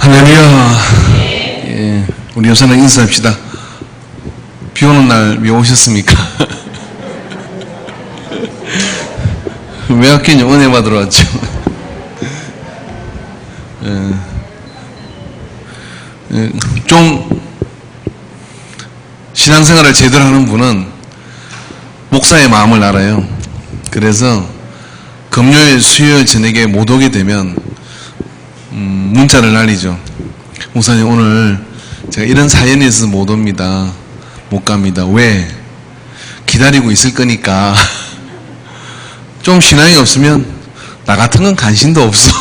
할렐루야. 예, 우리 여사는 인사합시다. 비 오는 날 왜 오셨습니까? 왜 왔겠냐? 은혜 받으러 왔죠. 좀 신앙생활을 제대로 하는 분은 목사의 마음을 알아요. 그래서 금요일, 수요일 저녁에 못 오게 되면 문자를 날리죠. 목사님, 오늘 제가 이런 사연이 있어서 못 옵니다. 못 갑니다. 왜? 기다리고 있을 거니까. 좀 신앙이 없으면 나 같은 건 관심도 없어.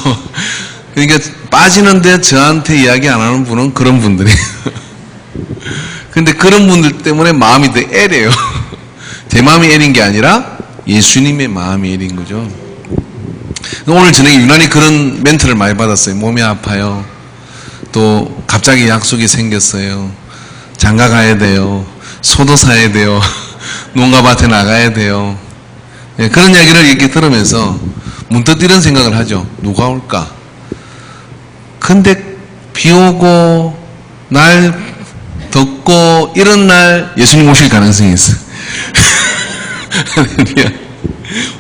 그러니까 빠지는데 저한테 이야기 안 하는 분은 그런 분들이에요. 근데 그런 분들 때문에 마음이 더 애래요. 제 마음이 애린 게 아니라 예수님의 마음이 애린 거죠. 오늘 저녁에 유난히 그런 멘트를 많이 받았어요. 몸이 아파요. 또 갑자기 약속이 생겼어요. 장가 가야 돼요. 소도 사야 돼요. 농가밭에 나가야 돼요. 예, 그런 이야기를 이렇게 들으면서 문득 이런 생각을 하죠. 누가 올까? 근데 비 오고 날 덥고 이런 날 예수님 오실 가능성이 있어요.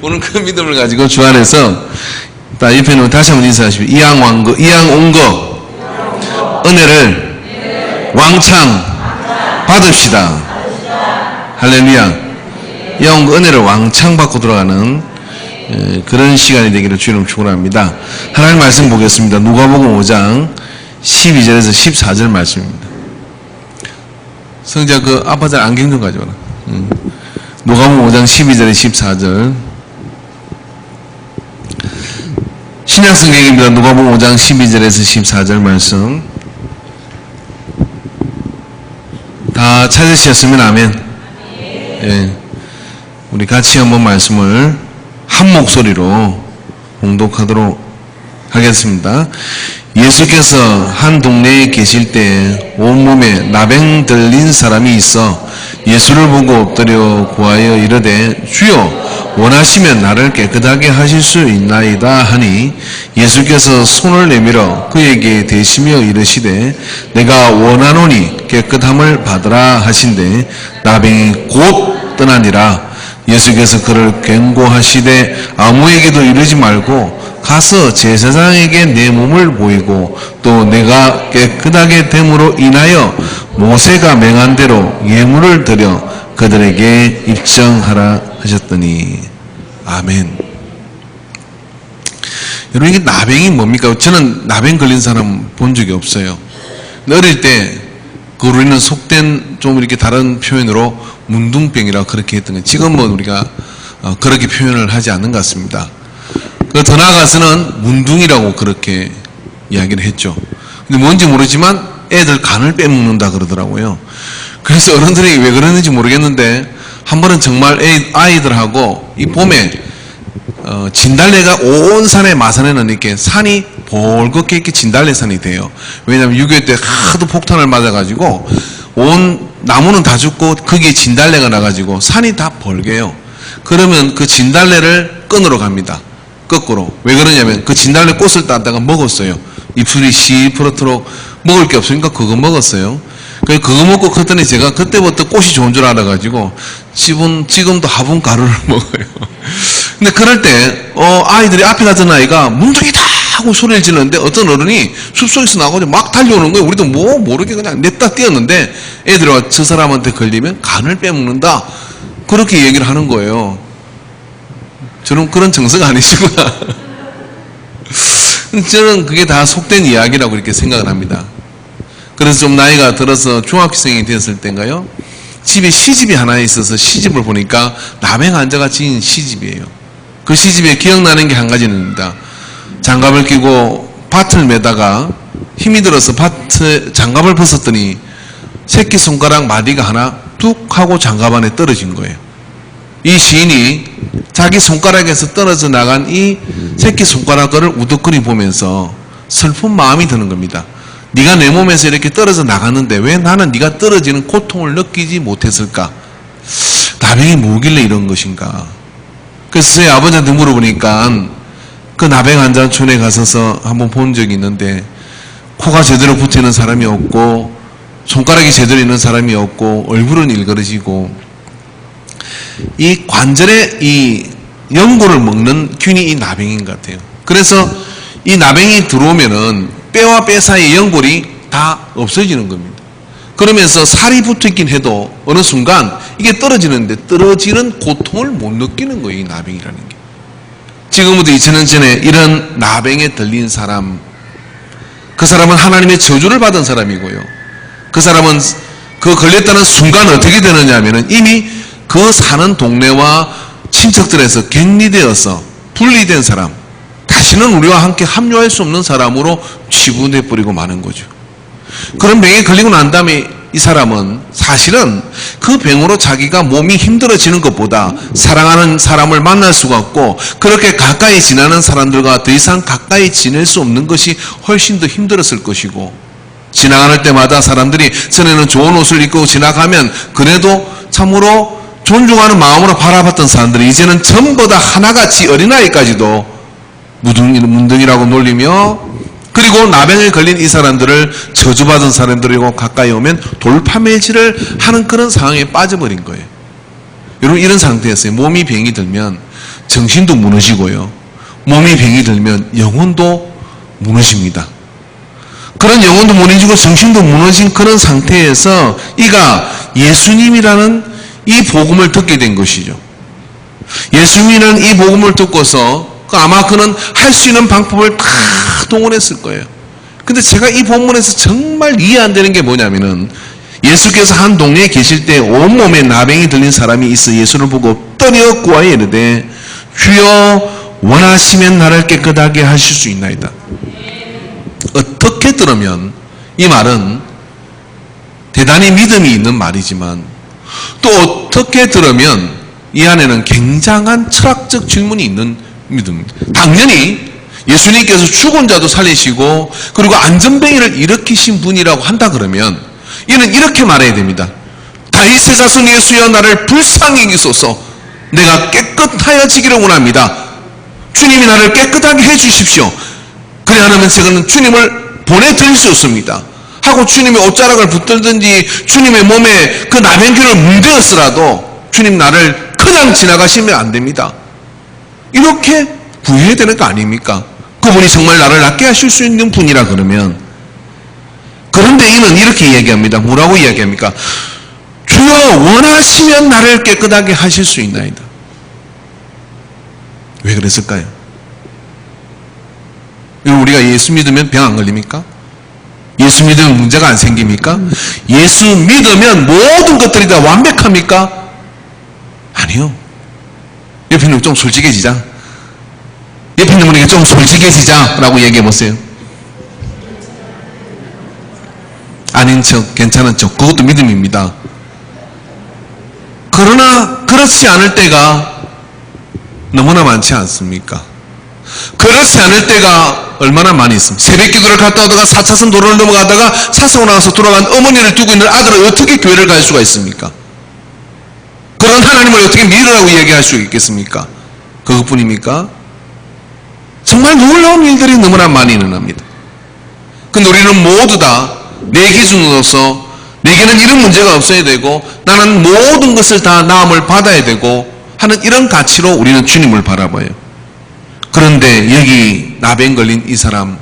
오늘 큰 믿음을 가지고 주 안에서 옆에 놓고 다시 한번 인사하십시오. 이왕 온 거 은혜를 왕창 받읍시다. 할렐루야. 이왕 온 거 은혜를 왕창 받고 들어가는 그런 시간이 되기를 주님 축원합니다. 하나님 말씀 보겠습니다. 누가복음 5장 12절에서 14절 말씀입니다. 성자 그 아빠 잘 안경 좀 가져와라. 누가복음 5장 12절에 14절. 신약성경입니다. 누가복음 5장 12절에서 14절 말씀. 다 찾으셨으면 아멘. 예. 우리 같이 한번 말씀을 한 목소리로 봉독하도록 하겠습니다. 예수께서 한 동네에 계실 때 온몸에 나병 들린 사람이 있어 예수를 보고 엎드려 구하여 이르되 주여 원하시면 나를 깨끗하게 하실 수 있나이다 하니 예수께서 손을 내밀어 그에게 대시며 이르시되 내가 원하노니 깨끗함을 받으라 하신대 나병이 곧 떠나니라. 예수께서 그를 경고하시되 아무에게도 이르지 말고 가서 제사장에게 내 몸을 보이고 또 내가 깨끗하게 됨으로 인하여 모세가 맹한 대로 예물을 드려 그들에게 입증하라 하셨더니 아멘. 여러분, 이게 나병이 뭡니까? 저는 나병 걸린 사람 본 적이 없어요. 어릴 때 그로 인한 속된 좀 이렇게 다른 표현으로 문둥병이라고 그렇게 했던 거예요. 지금은 우리가 그렇게 표현을 하지 않는 것 같습니다. 더 나아가서는 문둥이라고 그렇게 이야기를 했죠. 근데 뭔지 모르지만 애들 간을 빼먹는다 그러더라고요. 그래서 어른들이 왜 그러는지 모르겠는데 한 번은 정말 아이들하고 이 봄에 진달래가 온 산에 마산에는 이렇게 산이 벌겋게 이렇게 진달래산이 돼요. 왜냐하면 6.25 때 하도 폭탄을 맞아가지고 온 나무는 다 죽고 거기에 진달래가 나가지고 산이 다 벌게요. 그러면 그 진달래를 끊으러 갑니다. 거꾸로. 왜 그러냐면 그 진달래 꽃을 따다가 먹었어요. 입술이 시퍼렇도록 먹을 게 없으니까 그거 먹었어요. 그거 먹고 그랬더니 제가 그때부터 꽃이 좋은 줄 알아가지고 지금도 화분 가루를 먹어요. 근데 그럴 때 아이들이 앞에 가던 아이가 문둥이다 하고 소리를 지르는데 어떤 어른이 숲속에서 나가지고 막 달려오는 거예요. 우리도 뭐 모르게 그냥 냈다 뛰었는데 애들이 저 사람한테 걸리면 간을 빼먹는다 그렇게 얘기를 하는 거예요. 저는 그런 정서가 아니시구나. 저는 그게 다 속된 이야기라고 이렇게 생각을 합니다. 그래서 좀 나이가 들어서 중학생이 되었을 때인가요? 집에 시집이 하나 있어서 시집을 보니까 나병 환자가 지은 시집이에요. 그 시집에 기억나는 게 한 가지입니다. 장갑을 끼고 밭을 매다가 힘이 들어서 밭에 장갑을 벗었더니 새끼손가락 마디가 하나 뚝 하고 장갑 안에 떨어진 거예요. 이 시인이 자기 손가락에서 떨어져 나간 이 새끼손가락을 우두커니 보면서 슬픈 마음이 드는 겁니다. 네가 내 몸에서 이렇게 떨어져 나갔는데 왜 나는 네가 떨어지는 고통을 느끼지 못했을까? 나병이 뭐길래 이런 것인가? 그래서 저희 아버지한테 물어보니까 그 나병 환자촌에 가서서 한번 본 적이 있는데 코가 제대로 붙어있는 사람이 없고 손가락이 제대로 있는 사람이 없고 얼굴은 일그러지고 이 관절에 이 연골을 먹는 균이 이 나병인 것 같아요. 그래서 이 나병이 들어오면은 뼈와 뼈 사이의 연골이 다 없어지는 겁니다. 그러면서 살이 붙어있긴 해도 어느 순간 이게 떨어지는데 떨어지는 고통을 못 느끼는 거예요. 이 나병이라는 게. 지금부터 2000년 전에 이런 나병에 들린 사람, 그 사람은 하나님의 저주를 받은 사람이고요. 그 사람은 그 걸렸다는 순간 어떻게 되느냐 하면은 이미 그 사는 동네와 친척들에서 격리되어서 분리된 사람, 다시는 우리와 함께 합류할 수 없는 사람으로 취분해 버리고 마는 거죠. 그런 병에 걸리고 난 다음에 이 사람은 사실은 그 병으로 자기가 몸이 힘들어지는 것보다 사랑하는 사람을 만날 수가 없고 그렇게 가까이 지나는 사람들과 더 이상 가까이 지낼 수 없는 것이 훨씬 더 힘들었을 것이고, 지나갈 때마다 사람들이 전에는 좋은 옷을 입고 지나가면 그래도 참으로 존중하는 마음으로 바라봤던 사람들이 이제는 전부 다 하나같이 어린아이까지도 문둥이라고 놀리며, 그리고 나병에 걸린 이 사람들을 저주받은 사람들이고 가까이 오면 돌파매질을 하는 그런 상황에 빠져버린 거예요. 여러분, 이런 상태에서 몸이 병이 들면 정신도 무너지고요, 몸이 병이 들면 영혼도 무너집니다. 그런 영혼도 무너지고 정신도 무너진 그런 상태에서 이가 예수님이라는 이 복음을 듣게 된 것이죠. 예수님이라는 이 복음을 듣고서 아마 그는 할 수 있는 방법을 다 동원했을 거예요. 근데 제가 이 본문에서 정말 이해 안 되는 게 뭐냐면은, 예수께서 한 동네에 계실 때 온몸에 나병이 들린 사람이 있어 예수를 보고 떠내어 구하여 이르되 주여 원하시면 나를 깨끗하게 하실 수 있나이다. 어떻게 들으면 이 말은 대단히 믿음이 있는 말이지만 또 어떻게 들으면 이 안에는 굉장한 철학적 질문이 있는 믿음입니다. 당연히 예수님께서 죽은 자도 살리시고 그리고 안전병이를 일으키신 분이라고 한다 그러면 이는 이렇게 말해야 됩니다. 다윗의 자손 예수여 나를 불쌍히 여기소서, 내가 깨끗하여지기를 원합니다. 주님이 나를 깨끗하게 해주십시오. 그래야 하면 제가는 주님을 보내드릴 수 없습니다 하고 주님의 옷자락을 붙들든지 주님의 몸에 그 나병균을 문대었으라도 주님 나를 그냥 지나가시면 안 됩니다. 이렇게 구해야 되는 거 아닙니까? 그분이 정말 나를 낫게 하실 수 있는 분이라 그러면. 그런데 이는 이렇게 이야기합니다. 뭐라고 이야기합니까? 주여 원하시면 나를 깨끗하게 하실 수 있나이다. 왜 그랬을까요? 우리가 예수 믿으면 병 안 걸립니까? 예수 믿으면 문제가 안 생깁니까? 예수 믿으면 모든 것들이 다 완벽합니까? 아니요. 옆에 있는 좀 솔직해지자. 옆에 있는 분에게 좀 솔직해지자 라고 얘기해 보세요. 아닌 척, 괜찮은 척, 그것도 믿음입니다. 그러나 그렇지 않을 때가 너무나 많지 않습니까? 그렇지 않을 때가 얼마나 많이 있습니까? 새벽 기도를 갔다 오다가 4차선 도로를 넘어가다가 차선 나와서 돌아간 어머니를 두고 있는 아들을 어떻게 교회를 갈 수가 있습니까? 그런 하나님을 어떻게 믿으라고 얘기할 수 있겠습니까? 그것뿐입니까? 정말 놀라운 일들이 너무나 많이 일어납니다. 근데 우리는 모두 다 내 기준으로서 내게는 이런 문제가 없어야 되고 나는 모든 것을 다 나음을 받아야 되고 하는 이런 가치로 우리는 주님을 바라봐요. 그런데 여기 나병 걸린 이 사람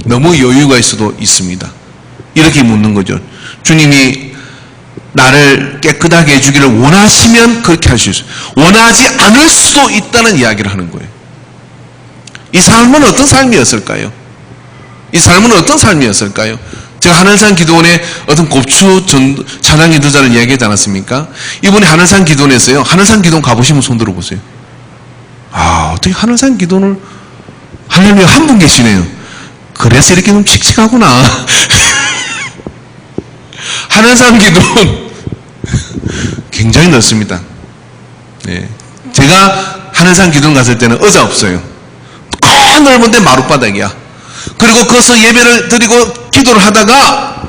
너무 여유가 있어도 있습니다. 이렇게 묻는 거죠. 주님이 나를 깨끗하게 해주기를 원하시면 그렇게 할 수 있어요. 원하지 않을 수도 있다는 이야기를 하는 거예요. 이 삶은 어떤 삶이었을까요? 이 삶은 어떤 삶이었을까요? 제가 하늘산 기도원에 어떤 곱추 찬양 기도자를 이야기하지 않았습니까? 이번에 하늘산 기도원에서요, 하늘산 기도원 가보시면 손 들어보세요. 아, 어떻게 하늘산 기도원을, 할렐루야, 한 분 계시네요. 그래서 이렇게 좀 칙칙하구나. 하늘산 기도원 굉장히 넓습니다. 네. 제가 하늘산 기도원 갔을 때는 의자 없어요. 큰 넓은데 마룻바닥이야. 그리고 거기서 예배를 드리고 기도를 하다가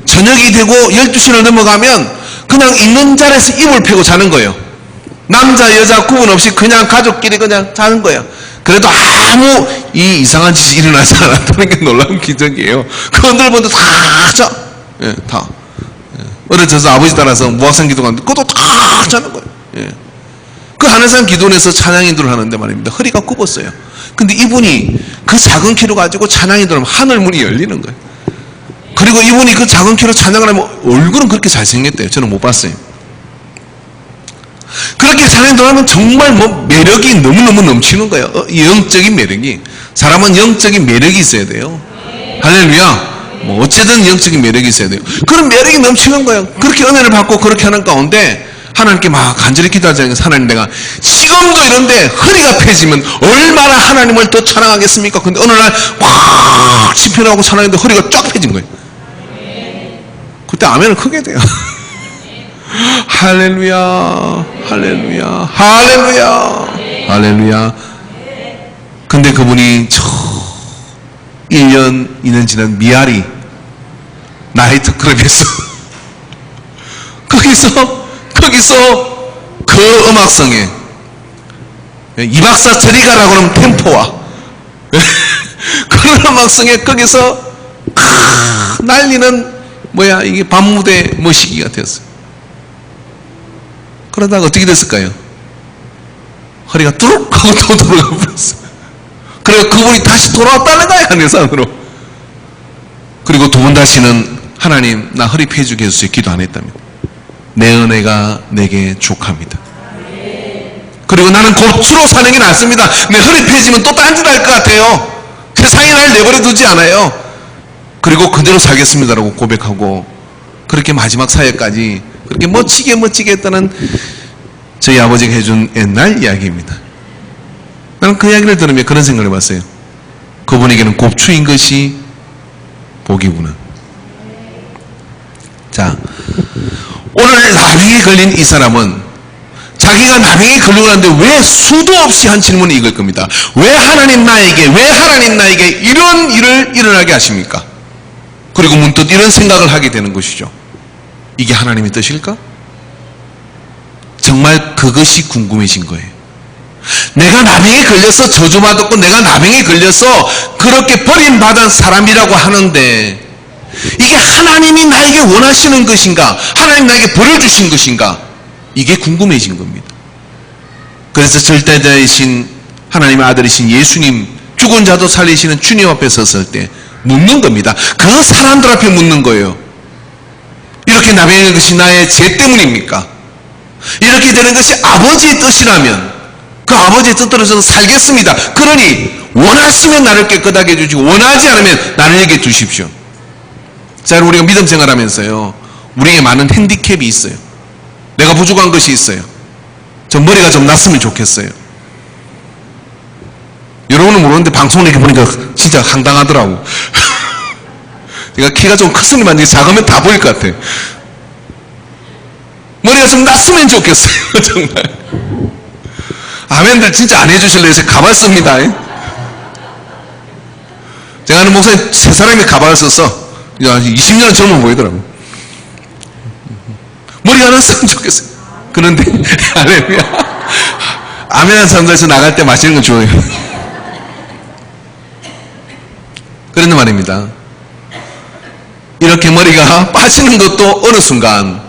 저녁이 되고 12시를 넘어가면 그냥 있는 자리에서 이불 펴고 자는 거예요. 남자 여자 구분 없이 그냥 가족끼리 그냥 자는 거예요. 그래도 아무 이 이상한 짓이 일어나지 않았다는 게 놀라운 기적이에요. 그 언더볼도 다 자, 예, 다. 어려져서 아버지 따라서 무학산 기도 가는데 그것도 다 자는 거예요. 예. 그 하늘산 기도원에서 찬양인도를 하는데 말입니다. 허리가 굽었어요. 근데 이분이 그 작은 키로 가지고 찬양인도를 하면 하늘 문이 열리는 거예요. 그리고 이분이 그 작은 키로 찬양을 하면 얼굴은 그렇게 잘생겼대요. 저는 못 봤어요. 그렇게 찬양인도를 하면 정말 뭐 매력이 너무너무 넘치는 거예요. 영적인 매력이. 사람은 영적인 매력이 있어야 돼요. 할렐루야. 뭐 어쨌든 영적인 매력이 있어야 돼요. 그런 매력이 넘치는 거예요. 그렇게 은혜를 받고 그렇게 하는 가운데 하나님께 막 간절히 기도하자니까 하나님 내가 지금도 이런데 허리가 펴지면 얼마나 하나님을 더 찬양하겠습니까? 근데 어느 날 막 치편하고 찬양했는데 허리가 쫙 펴진 거예요. 그때 아멘을 크게 돼요. 할렐루야, 할렐루야, 할렐루야, 할렐루야. 근데 그분이 1년, 2년 지난 미아리 나이트클럽에서 거기서 그 음악성에 이 박사 저리 가라고 하면 템포와 그런 음악성에 거기서 날리는 이게 밤무대 머시기가 되었어요. 그러다가 어떻게 됐을까요? 허리가 뚜룩 하고 또 돌아가 버렸어요. 그리고 그분이 다시 돌아왔다는 거예요, 하늘산으로. 그리고 두 번 다시는 하나님 나 허리 펴주게 해주세요 기도 안 했답니다. 내 은혜가 내게 족합니다. 그리고 나는 고추로 사는 게 낫습니다. 내 허리 펴지면 또 딴짓할 것 같아요. 세상이 날 내버려 두지 않아요. 그리고 그대로 살겠습니다라고 고백하고 그렇게 마지막 사역까지 그렇게 멋지게 했다는 저희 아버지가 해준 옛날 이야기입니다. 나는 그 이야기를 들으며 그런 생각을 해봤어요. 그분에게는 곱추인 것이 복이구나. 자, 오늘 나병에 걸린 이 사람은 자기가 나병에 걸리고 나는데 왜 수도 없이 한 질문이 이걸 겁니다. 왜 하나님 나에게 이런 일을 일어나게 하십니까? 그리고 문득 이런 생각을 하게 되는 것이죠. 이게 하나님의 뜻일까? 정말 그것이 궁금해진 거예요. 내가 나병에 걸려서 저주받았고 내가 나병에 걸려서 그렇게 버림받은 사람이라고 하는데 이게 하나님이 나에게 원하시는 것인가? 하나님 나에게 벌을 주신 것인가? 이게 궁금해진 겁니다. 그래서 절대자이신 하나님의 아들이신 예수님, 죽은 자도 살리시는 주님 앞에 섰을 때 묻는 겁니다. 그 사람들 앞에 묻는 거예요. 이렇게 나병에 걸린 것이 나의 죄 때문입니까? 이렇게 되는 것이 아버지의 뜻이라면 그 아버지의 뜻대로 저는 살겠습니다. 그러니 원하시면 나를 깨끗하게 해주시고 원하지 않으면 나를 얘기해 주십시오. 자, 우리가 믿음 생활하면서요, 우리에게 많은 핸디캡이 있어요. 내가 부족한 것이 있어요. 저 머리가 좀 났으면 좋겠어요. 여러분은 모르는데 방송을 이렇게 보니까 진짜 황당하더라고. 제가 키가 좀 컸으면 작으면 다 보일 것 같아요. 머리가 좀 났으면 좋겠어요. 정말. 아멘들 진짜 안 해주실래요? 제가 가발 씁니다. 제가 아는 목사님 세 사람이 가발을 썼어. 20년은 젊어 보이더라고. 머리가 났으면 좋겠어요. 그런데 할렐루야. 아멘한 사람들에서 나갈 때 마시는 건 좋아요. 그런데 말입니다. 이렇게 머리가 빠지는 것도 어느 순간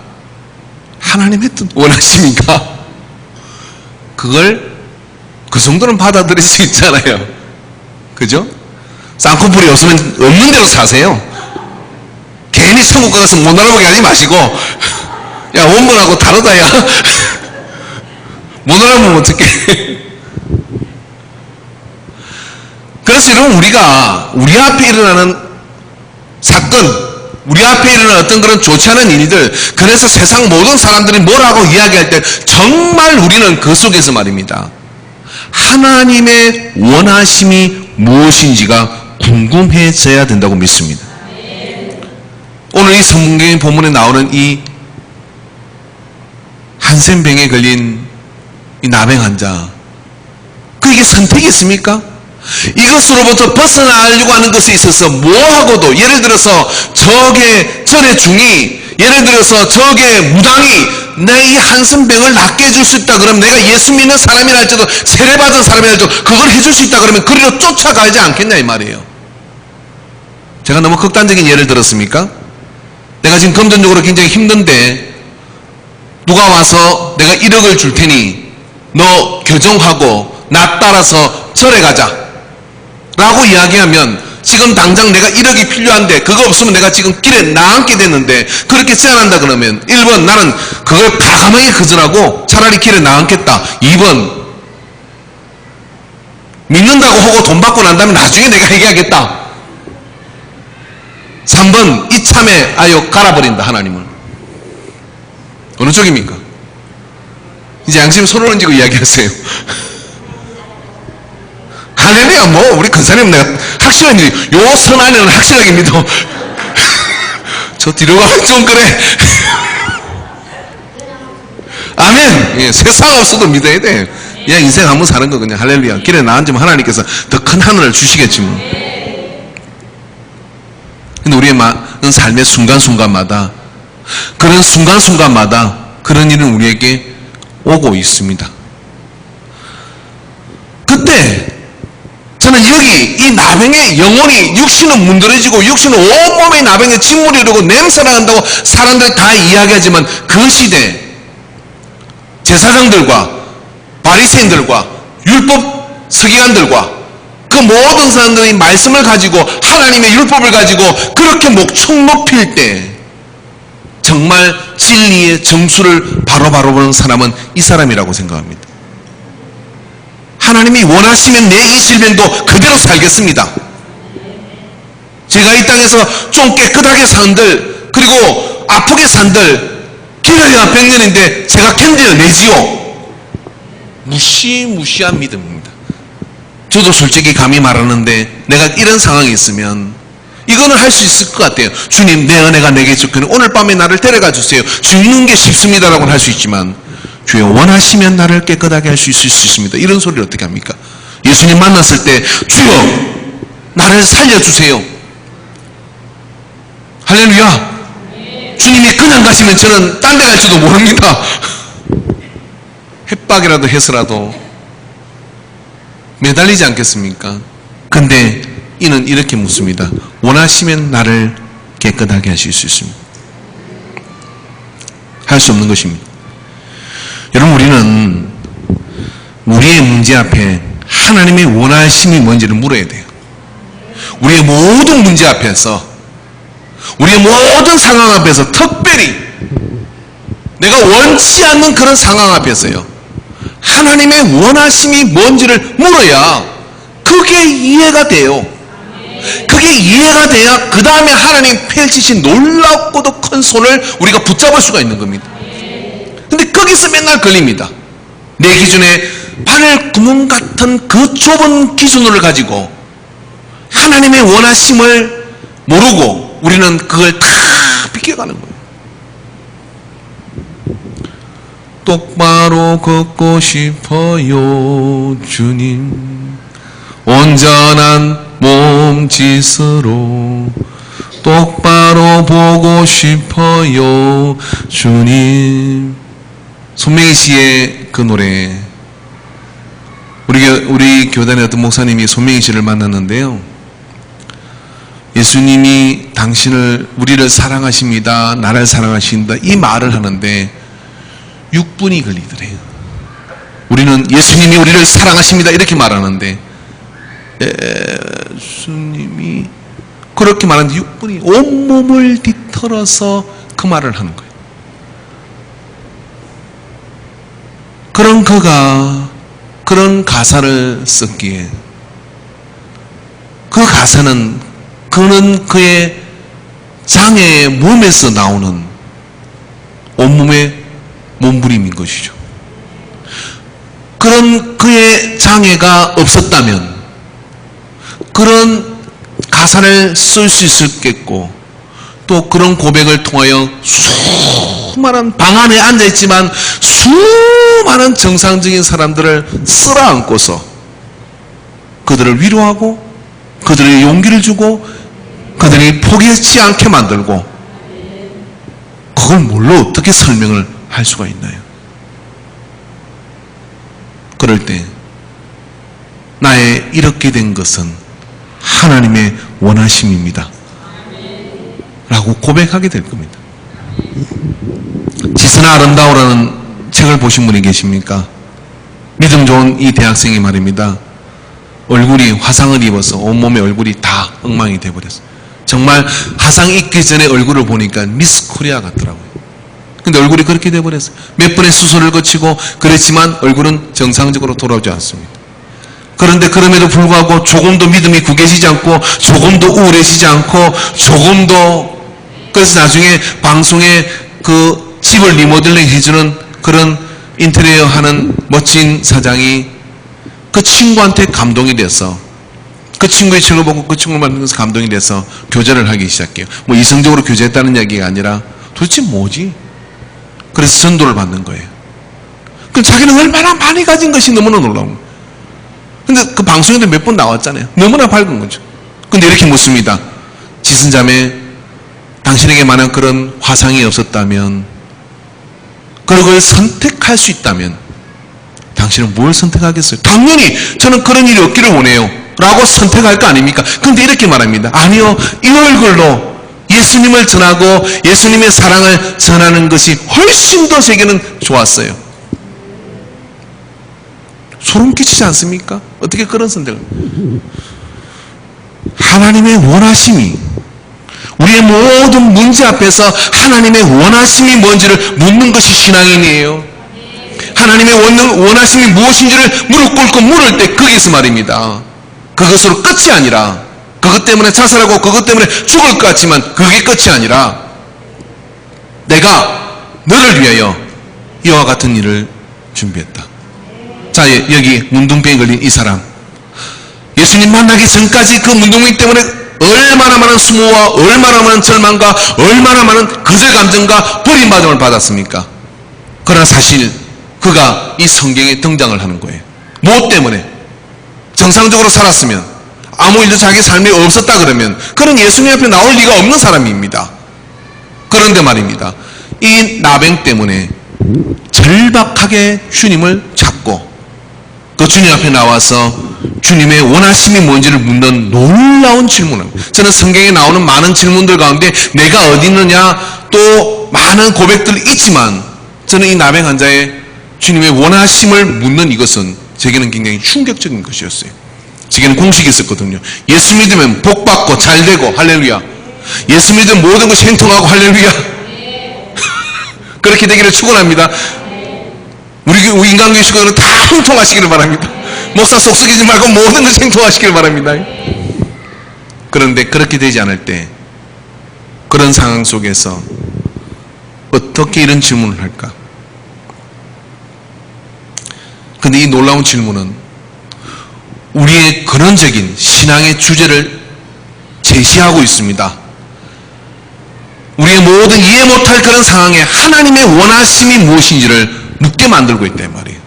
하나님의 뜻 원하십니까? 그걸 그 정도는 받아들일 수 있잖아요. 그죠? 쌍꺼풀이 없으면 없는 대로 사세요. 괜히 천국 가서 못 알아보게 하지 마시고, 야, 원본하고 다르다, 야. 못 알아보면 어떡해. 그래서 여러분, 우리가 우리 앞에 일어나는 사건, 우리 앞에 일어나는 어떤 그런 좋지 않은 일들, 그래서 세상 모든 사람들이 뭐라고 이야기할 때 정말 우리는 그 속에서 말입니다, 하나님의 원하심이 무엇인지가 궁금해져야 된다고 믿습니다. 오늘 이 성경 본문에 나오는 이 한센병에 걸린 이 나병 환자, 그게 선택이 있습니까? 이것으로부터 벗어나려고 하는 것에 있어서 뭐하고도, 예를 들어서 적의 중이, 예를 들어서 적의 무당이 내 이 한센병을 낫게 해줄 수 있다 그러면, 내가 예수 믿는 사람이라 할지라도 세례받은 사람이라 할지라도 그걸 해줄 수 있다 그러면 그리로 쫓아가지 않겠냐 이 말이에요. 제가 너무 극단적인 예를 들었습니까? 내가 지금 금전적으로 굉장히 힘든데 누가 와서 내가 1억을 줄 테니 너 교정하고 나 따라서 절에 가자 라고 이야기하면, 지금 당장 내가 1억이 필요한데 그거 없으면 내가 지금 길에 나앉게 됐는데 그렇게 제안한다 그러면 1번 나는 그걸 과감하게 거절하고 차라리 길에 나앉겠다. 2번 믿는다고 하고 돈 받고 난 다음에 나중에 내가 얘기하겠다. 3번 이참에 아유 갈아버린다 하나님을. 어느 쪽입니까? 이제 양심 손을 얹고 이야기하세요. 할렐루야. 뭐 우리 근사님 내가 확실하게 요 선 안에는 확실하게 믿어. 저 뒤로 가면 좀 그래. 아멘. 예, 세상 없어도 믿어야 돼. 그냥 인생 한번 사는 거 그냥 할렐루야. 길에 나앉으면 하나님께서 더 큰 하늘을 주시겠지 뭐. 근데 우리의 삶의 순간순간마다, 그런 순간순간마다 그런 일은 우리에게 오고 있습니다. 그때 저는 여기 이 나병의 영혼이, 육신은 문드러지고 육신은 온몸에 나병의 침물이 흐르고 냄새가 난다고 사람들이 다 이야기하지만, 그 시대 제사장들과 바리새인들과 율법 서기관들과 그 모든 사람들이 말씀을 가지고 하나님의 율법을 가지고 그렇게 목청 높일 때 정말 진리의 정수를 바로바로 보는 사람은 이 사람이라고 생각합니다. 하나님이 원하시면 내 이 질병도 그대로 살겠습니다. 제가 이 땅에서 좀 깨끗하게 산들, 그리고 아프게 산들 길어야 100년인데 제가 견뎌내지요. 무시무시한 믿음입니다. 저도 솔직히 감히 말하는데 내가 이런 상황이 있으면 이거는 할 수 있을 것 같아요. 주님, 내 은혜가 내게 좋거니 오늘 밤에 나를 데려가 주세요. 죽는 게 쉽습니다라고는 할 수 있지만, 주여 원하시면 나를 깨끗하게 할 수 있을 수 있습니다. 이런 소리를 어떻게 합니까? 예수님 만났을 때 주여 나를 살려주세요. 할렐루야. 주님이 그냥 가시면 저는 딴 데 갈지도 모릅니다. 협박이라도 해서라도 매달리지 않겠습니까? 근데 이는 이렇게 묻습니다. 원하시면 나를 깨끗하게 하실 수 있습니다. 할 수 없는 것입니다. 여러분, 우리는 우리의 문제 앞에 하나님의 원하심이 뭔지를 물어야 돼요. 우리의 모든 문제 앞에서, 우리의 모든 상황 앞에서, 특별히 내가 원치 않는 그런 상황 앞에서요, 하나님의 원하심이 뭔지를 물어야 그게 이해가 돼요. 그게 이해가 돼야 그 다음에 하나님 펼치신 놀랍고도 큰 손을 우리가 붙잡을 수가 있는 겁니다. 근데 거기서 맨날 걸립니다. 내 기준에 바늘 구멍 같은 그 좁은 기준을 가지고 하나님의 원하심을 모르고 우리는 그걸 다 비껴가는 거예요. 똑바로 걷고 싶어요 주님, 온전한 몸짓으로 똑바로 보고 싶어요 주님. 손명희 씨의 그 노래, 우리 교단의 어떤 목사님이 손명희 씨를 만났는데요, 예수님이 우리를 사랑하십니다, 나를 사랑하신다, 이 말을 하는데 6분이 걸리더래요. 우리는 예수님이 우리를 사랑하십니다 이렇게 말하는데, 예수님이 그렇게 말하는데 6분이 온몸을 뒤틀어서 그 말을 하는 거예요. 그런 그가 그런 가사를 썼기에, 그 가사는 그는 그의 장애의 몸에서 나오는 온몸의 몸부림인 것이죠. 그런 그의 장애가 없었다면 그런 가사를 쓸 수 있었겠고, 또 그런 고백을 통하여 수많은 방 안에 앉아있지만 수많은 정상적인 사람들을 쓸어안고서 그들을 위로하고 그들에게 용기를 주고 그들이 포기하지 않게 만들고, 그걸 뭘로 어떻게 설명을 할 수가 있나요? 그럴 때 나의 이렇게 된 것은 하나님의 원하심입니다 라고 고백하게 될 겁니다. 지스나 아름다우라는 책을 보신 분이 계십니까? 믿음 좋은 이 대학생이 말입니다. 얼굴이 화상을 입어서 온몸의 얼굴이 다 엉망이 돼버렸어요. 정말 화상 입기 전에 얼굴을 보니까 미스 코리아 같더라고요. 근데 얼굴이 그렇게 돼버렸어요. 몇 번의 수술을 거치고 그랬지만 얼굴은 정상적으로 돌아오지 않습니다. 그런데 그럼에도 불구하고 조금도 믿음이 구겨지지 않고 조금도 우울해지지 않고 조금도, 그래서 나중에 방송에 그 집을 리모델링 해주는 그런 인테리어 하는 멋진 사장이 그 친구한테 감동이 돼서, 그 친구의 책을 보고 그 친구를 만나서 감동이 돼서 교제를 하기 시작해요. 뭐 이성적으로 교제했다는 이야기가 아니라 도대체 뭐지? 그래서 전도를 받는 거예요. 그 자기는 얼마나 많이 가진 것이 너무나 놀라운 거예요. 근데 그 방송에도 몇 번 나왔잖아요. 너무나 밝은 거죠. 근데 이렇게 묻습니다. 지순자매, 당신에게 만약 그런 화상이 없었다면, 그걸 선택할 수 있다면 당신은 뭘 선택하겠어요? 당연히 저는 그런 일이 없기를 원해요 라고 선택할 거 아닙니까? 근데 이렇게 말합니다. 아니요, 이 얼굴로 예수님을 전하고 예수님의 사랑을 전하는 것이 훨씬 더 제게는 좋았어요. 소름 끼치지 않습니까? 어떻게 그런 선택을? 하나님의 원하심이, 우리의 모든 문제 앞에서 하나님의 원하심이 뭔지를 묻는 것이 신앙인이에요. 하나님의 원하심이 무엇인지를 무릎 꿇고 물을 때 거기서 말입니다. 그것으로 끝이 아니라, 그것 때문에 자살하고 그것 때문에 죽을 것 같지만 그게 끝이 아니라, 내가 너를 위하여 이와 같은 일을 준비했다. 자, 여기 문둥병에 걸린 이 사람, 예수님 만나기 전까지 그 문둥병 때문에 얼마나 많은 수모와 얼마나 많은 절망과 얼마나 많은 거절 감정과 버림받음을 받았습니까? 그러나 사실 그가 이 성경에 등장을 하는 거예요. 무엇 때문에? 정상적으로 살았으면, 아무 일도 자기 삶에 없었다 그러면 그는 예수님 앞에 나올 리가 없는 사람입니다. 그런데 말입니다, 이 나병 때문에 절박하게 주님을 찾고 그 주님 앞에 나와서 주님의 원하심이 뭔지를 묻는 놀라운 질문을, 저는 성경에 나오는 많은 질문들 가운데 내가 어디 있느냐 또 많은 고백들이 있지만 저는 이 나병 환자의 주님의 원하심을 묻는 이것은 제게는 굉장히 충격적인 것이었어요. 제게는 공식이 있었거든요. 예수 믿으면 복 받고 잘 되고 할렐루야, 예수 믿으면 모든 것이 행통하고 할렐루야 그렇게 되기를 축원합니다. 우리 인간교회 식구들은 다 행통하시기를 바랍니다. 목사 속 썩이지 말고 모든 것이 행통하시기를 바랍니다. 그런데 그렇게 되지 않을 때, 그런 상황 속에서 어떻게 이런 질문을 할까? 근데 이 놀라운 질문은 우리의 근원적인 신앙의 주제를 제시하고 있습니다. 우리의 모든 이해 못할 그런 상황에 하나님의 원하심이 무엇인지를 묻게 만들고 있단 말이에요.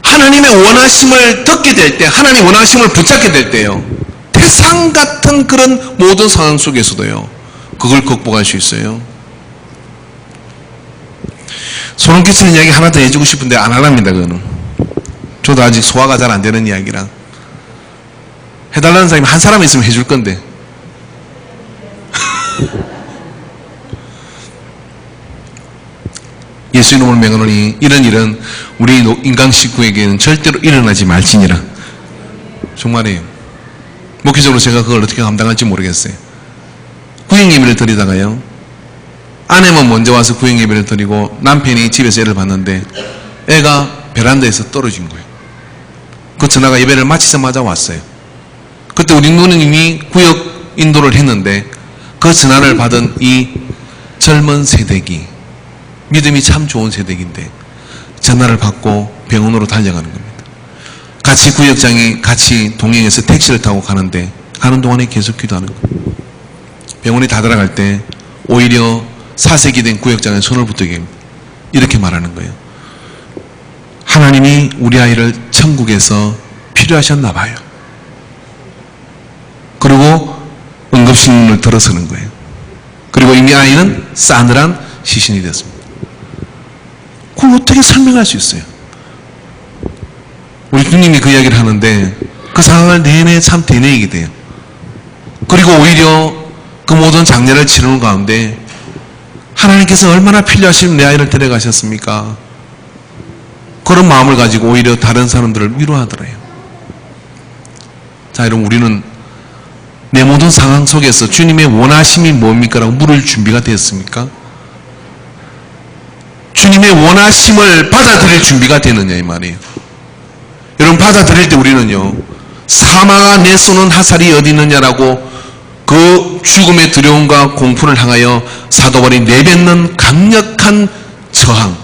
하나님의 원하심을 듣게 될 때, 하나님의 원하심을 붙잡게 될 때요, 태산 같은 그런 모든 상황 속에서도요, 그걸 극복할 수 있어요. 소름 끼치는 이야기 하나 더 해주고 싶은데 안 하랍니다. 그거는 저도 아직 소화가 잘 안 되는 이야기라. 해달라는 사람이 한 사람 있으면 해줄 건데 예수 이름으로 명하노니 이런 일은 우리 인간 식구에게는 절대로 일어나지 말지니라. 정말이에요. 목회적으로 제가 그걸 어떻게 감당할지 모르겠어요. 구역 예배를 드리다가요, 아내만 먼저 와서 구역 예배를 드리고 남편이 집에서 애를 봤는데 애가 베란다에서 떨어진 거예요. 그 전화가 예배를 마치자마자 왔어요. 그때 우리 누님이 구역 인도를 했는데 그 전화를 받은 이 젊은 세대기, 믿음이 참 좋은 세대기인데 전화를 받고 병원으로 달려가는 겁니다. 같이 구역장이 같이 동행해서 택시를 타고 가는데 가는 동안에 계속 기도하는 거예요. 병원에 다다라갈 때 오히려 사색이 된 구역장에 손을 붙들게 이렇게 말하는 거예요. 하나님이 우리 아이를 천국에서 필요하셨나 봐요. 그리고 응급실문을 들어서는 거예요. 그리고 이미 아이는 싸늘한 시신이 되었습니다. 그걸 어떻게 설명할 수 있어요? 우리 주님이 그 이야기를 하는데 그 상황을 내내 참 되뇌이게 돼요. 그리고 오히려 그 모든 장례를 치르는 가운데 하나님께서 얼마나 필요하시면 내 아이를 데려가셨습니까? 그런 마음을 가지고 오히려 다른 사람들을 위로하더래요. 자, 여러분, 우리는 내 모든 상황 속에서 주님의 원하심이 뭡니까? 라고 물을 준비가 되었습니까? 주님의 원하심을 받아들일 준비가 되느냐 이 말이에요. 여러분, 받아들일 때 우리는요, 사망아 내 손은 화살이 어디 있느냐라고 그 죽음의 두려움과 공포를 향하여 사도 바울이 내뱉는 강력한 저항.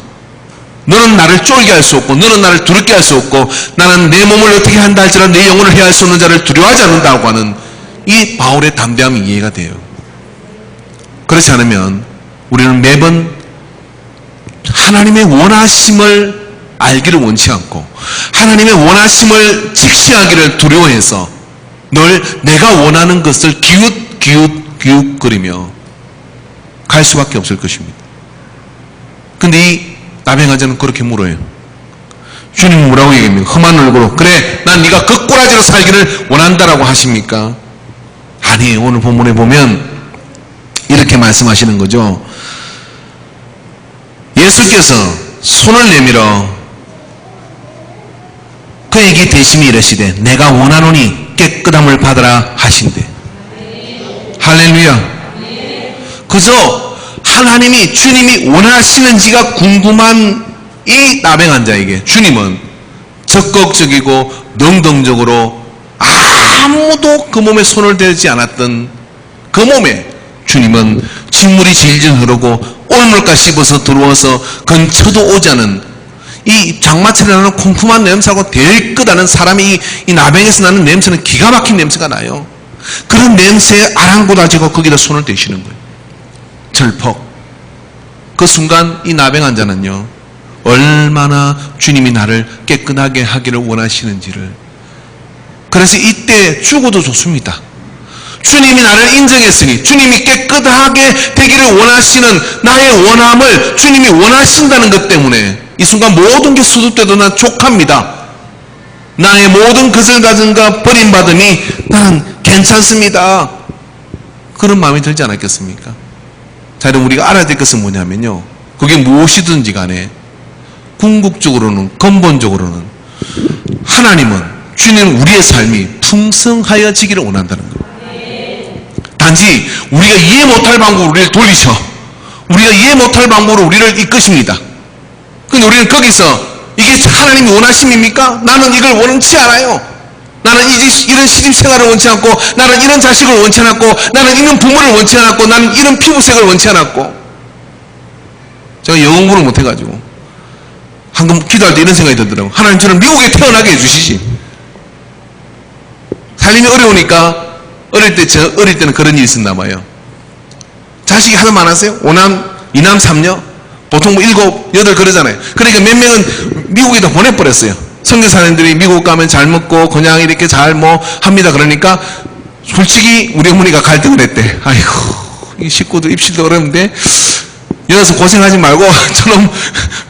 너는 나를 쫄게 할 수 없고 너는 나를 두렵게 할 수 없고 나는 내 몸을 어떻게 한다 할지라도 내 영혼을 해할 수 없는 자를 두려워하지 않는다고 하는 이 바울의 담대함이 이해가 돼요. 그렇지 않으면 우리는 매번 하나님의 원하심을 알기를 원치 않고 하나님의 원하심을 직시하기를 두려워해서 늘 내가 원하는 것을 기웃거리며 갈 수밖에 없을 것입니다. 근데 이 나병아자는 그렇게 물어요. 주님은 뭐라고 얘기합니까? 험한 얼굴로 그래 난 네가 겉꼬라지로 살기를 원한다라고 하십니까? 아니에요. 오늘 본문에 보면 이렇게 말씀하시는 거죠. 예수께서 손을 내밀어 그에게 대심히 이르시되 내가 원하노니 깨끗함을 받으라 하신대. 할렐루야. 그저 하나님이 주님이 원하시는지가 궁금한 이 나병환자에게 주님은 적극적이고 능동적으로 아무도 그 몸에 손을 대지 않았던 그 몸에 주님은 진물이 질질 흐르고 올물가 씹어서 들어와서 근처도 오지 않은 이 장마철에 나는 쿰쿰한 냄새하고 될 것 아는 사람이 이 나병에서 나는 냄새는 기가 막힌 냄새가 나요. 그런 냄새에 아랑곳하지고 거기다 손을 대시는 거예요. 절퍽. 그 순간 이 나병 환자는요 얼마나 주님이 나를 깨끗하게 하기를 원하시는지를, 그래서 이때 죽어도 좋습니다. 주님이 나를 인정했으니 주님이 깨끗하게 되기를 원하시는 나의 원함을 주님이 원하신다는 것 때문에 이 순간 모든 게 수습돼도 난 족합니다. 나의 모든 거슬가증과 버림받음이 나는 괜찮습니다. 그런 마음이 들지 않았겠습니까? 자, 여러분, 우리가 알아야 될 것은 뭐냐면요, 그게 무엇이든지 간에 궁극적으로는 근본적으로는 하나님은 주님은 우리의 삶이 풍성하여지기를 원한다는 거예요. 단지 우리가 이해 못할 방법으로 우리를 돌리셔, 우리가 이해 못할 방법으로 우리를 이끄십니다. 근데 우리는 거기서 이게 하나님이 원하심입니까? 나는 이걸 원치 않아요. 나는 이런 시집생활을 원치 않고, 나는 이런 자식을 원치 않았고, 나는 이런 부모를 원치 않았고, 나는 이런 피부색을 원치 않았고. 제가 영어 공부를 못해가지고 방금 기도할 때 이런 생각이 들더라고요. 하나님 저를 미국에 태어나게 해주시지. 살림이 어려우니까 어릴 때는 그런 일이 있었나 봐요. 자식이 하나 많았어요. 5남, 2남, 3녀. 보통 뭐 7, 8 그러잖아요. 그러니까 몇 명은 미국에다 보내버렸어요. 선교사님들이 미국 가면 잘 먹고 그냥 이렇게 잘 뭐 합니다. 그러니까 솔직히 우리 어머니가 갈등을 했대. 아이고, 이 식구들 입시도 어려운데 여기서 고생하지 말고 저놈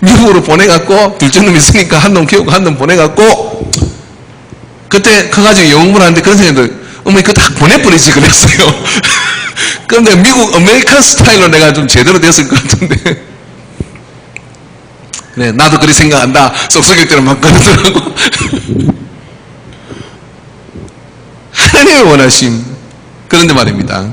미국으로 보내갖고 둘째 놈 있으니까 한 놈 키우고 한 놈 보내갖고, 그때 커가지고 영어 공부를 하는데 그런 생각이 들어요. 어머니 그거 다 보내버리지 그랬어요. 그럼 내가 미국 아메리칸 스타일로 내가 좀 제대로 됐을 것 같은데. 그래, 나도 그렇게 생각한다. 속속일대로 막 그러더라고. 하나님의 원하심. 그런데 말입니다,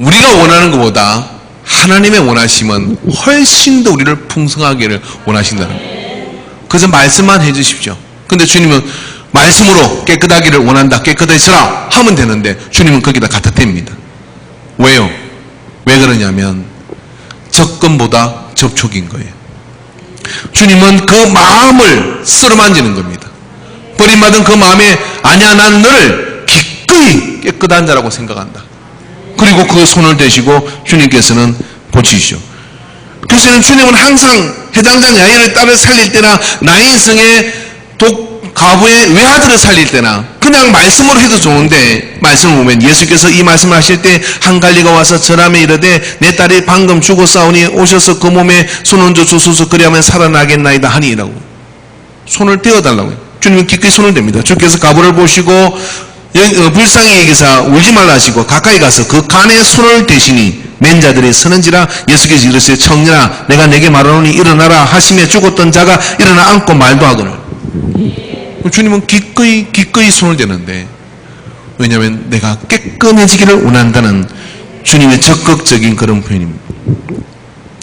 우리가 원하는 것보다 하나님의 원하심은 훨씬 더 우리를 풍성하기를 원하신다는 거예요. 그래서 말씀만 해주십시오. 근데 주님은 말씀으로 깨끗하기를 원한다, 깨끗해지라 하면 되는데 주님은 거기다 갖다 댑니다. 왜요? 왜 그러냐면 접근보다 접촉인 거예요. 주님은 그 마음을 쓸어만지는 겁니다. 버림받은 그 마음에 아니야 난 너를 기꺼이 깨끗한 자라고 생각한다. 그리고 그 손을 대시고 주님께서는 고치시죠. 그래서 주님은 항상 해당장 야인의 딸을 살릴 때나 나인성의 가부의 외아들을 살릴 때나 그 그냥 말씀으로 해도 좋은데 말씀을 보면 예수께서 이 말씀을 하실 때 한 관리가 와서 절함에 이르되 내 딸이 방금 죽었사오니 오셔서 그 몸에 손 얹어 주소서 그리하면 살아나겠나이다 하니라고 손을 떼어달라고요. 주님은 기꺼이 손을 댑니다. 주께서 가부를 보시고 불쌍히 여기사 울지 말라 하시고 가까이 가서 그 간에 손을 대시니 맨 자들이 서는지라 예수께서 이르시되 청년아 내가 내게 말하노니 일어나라 하시며 죽었던 자가 일어나 앉고 말도 하거늘. 주님은 기꺼이 손을 대는데 왜냐하면 내가 깨끗해지기를 원한다는 주님의 적극적인 그런 표현입니다.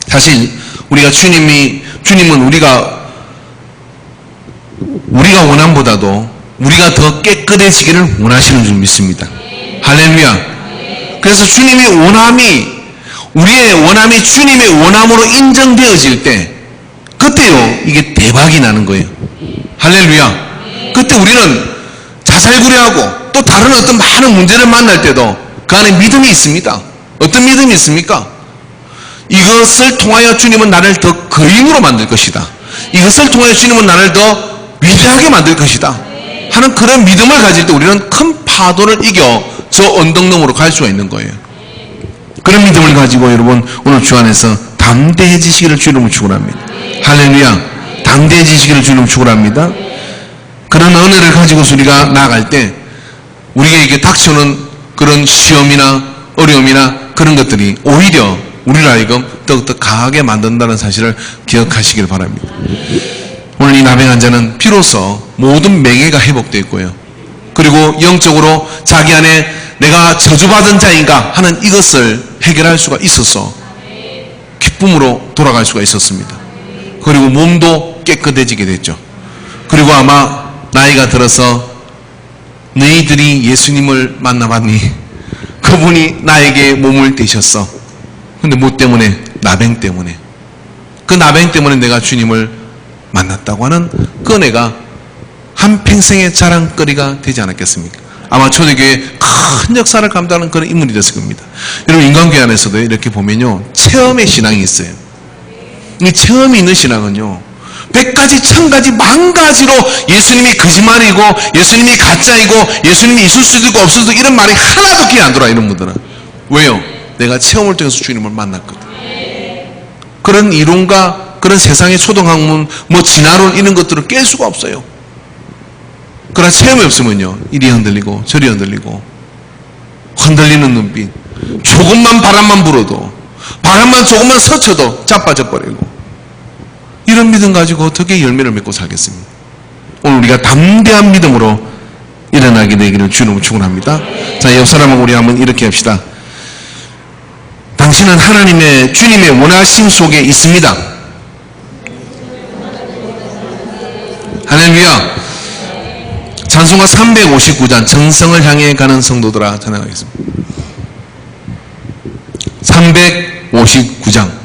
사실 우리가 주님은 우리가 원함보다도 우리가 더 깨끗해지기를 원하시는 줄 믿습니다. 할렐루야. 그래서 우리의 원함이 주님의 원함으로 인정되어질 때 그때요 이게 대박이 나는 거예요. 할렐루야. 그때 우리는 자살구레하고 또 다른 어떤 많은 문제를 만날 때도 그 안에 믿음이 있습니다. 어떤 믿음이 있습니까? 이것을 통하여 주님은 나를 더 거인으로 만들 것이다. 이것을 통하여 주님은 나를 더 위대하게 만들 것이다 하는 그런 믿음을 가질 때 우리는 큰 파도를 이겨 저 언덕 너머로 갈 수가 있는 거예요. 그런 믿음을 가지고 여러분 오늘 주 안에서 담대해지시기를 주님을 축원합니다. 할렐루야. 담대해지시기를 주님을 축원합니다. 그런 은혜를 가지고서 우리가 나아갈 때 우리에게 닥쳐오는 그런 시험이나 어려움이나 그런 것들이 오히려 우리를 하여금 더욱더 강하게 만든다는 사실을 기억하시길 바랍니다. 오늘 이 나병 환자는 비로소 모든 명예가 회복되어 있고요. 그리고 영적으로 자기 안에 내가 저주받은 자인가 하는 이것을 해결할 수가 있어서 기쁨으로 돌아갈 수가 있었습니다. 그리고 몸도 깨끗해지게 됐죠. 그리고 아마 나이가 들어서 너희들이 예수님을 만나봤니? 그분이 나에게 몸을 떼셨어. 근데 뭐 때문에? 나병 때문에. 그 나병 때문에 내가 주님을 만났다고 하는 그 은혜가 한평생의 자랑거리가 되지 않았겠습니까? 아마 초대교회에 큰 역사를 감당하는 그런 인물이 됐을 겁니다. 여러분 인간교회 안에서도 이렇게 보면요 체험의 신앙이 있어요. 이 체험이 있는 신앙은요 100가지, 1000가지, 10,000가지로 예수님이 거짓말이고 예수님이 가짜이고 예수님이 있을 수도 있고 없을 수도 있고 이런 말이 하나도 귀에 안 들어와. 이런 분들은 왜요? 내가 체험을 통해서 주님을 만났거든. 그런 이론과 그런 세상의 초등학문 뭐 진화론 이런 것들을 깰 수가 없어요. 그러나 체험이 없으면요 이리 흔들리고 저리 흔들리고 흔들리는 눈빛, 조금만 바람만 불어도 바람만 조금만 스쳐도 자빠져 버리고 이런 믿음 가지고 어떻게 열매를 맺고 살겠습니까? 오늘 우리가 담대한 믿음으로 일어나게 되기를 주님을 축원합니다. 자, 옆 사람하고 우리 한번 이렇게 합시다. 당신은 하나님의 주님의 원하심 속에 있습니다. 할렐루야. 찬송가 359장 정성을 향해 가는 성도들아 찬양하겠습니다. 359장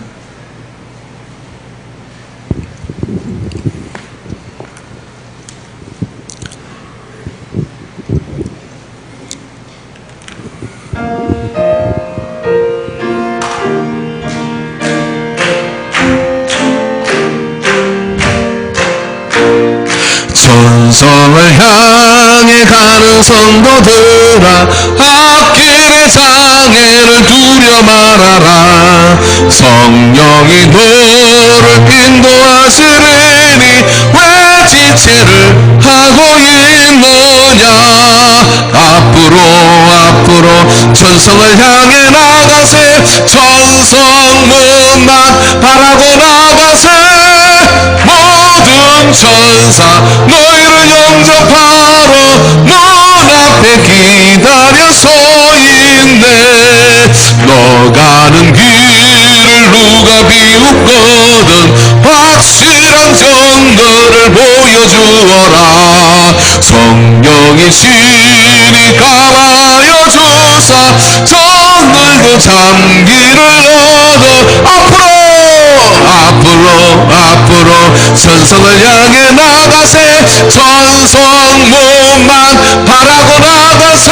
천성을 향해 가는 성도들아 앞길의 장애를 두려 말아라. 성령이 너를 인도하시리니 왜 지체를 하고 있느냐. 앞으로 천성을 향해 나가세. 천성문만 바라고 나가세. 모든 천사 너희를 영접하러 눈앞에 기다려 서 있네. 너 가는 길을 누가 비웃거든 확실한 정거를 보여주어라. 성령의 신이 감하여 주사 저늘고 잠기를 얻어 앞으로 천성을 향해 나가세. 천성문만 바라고 나가세.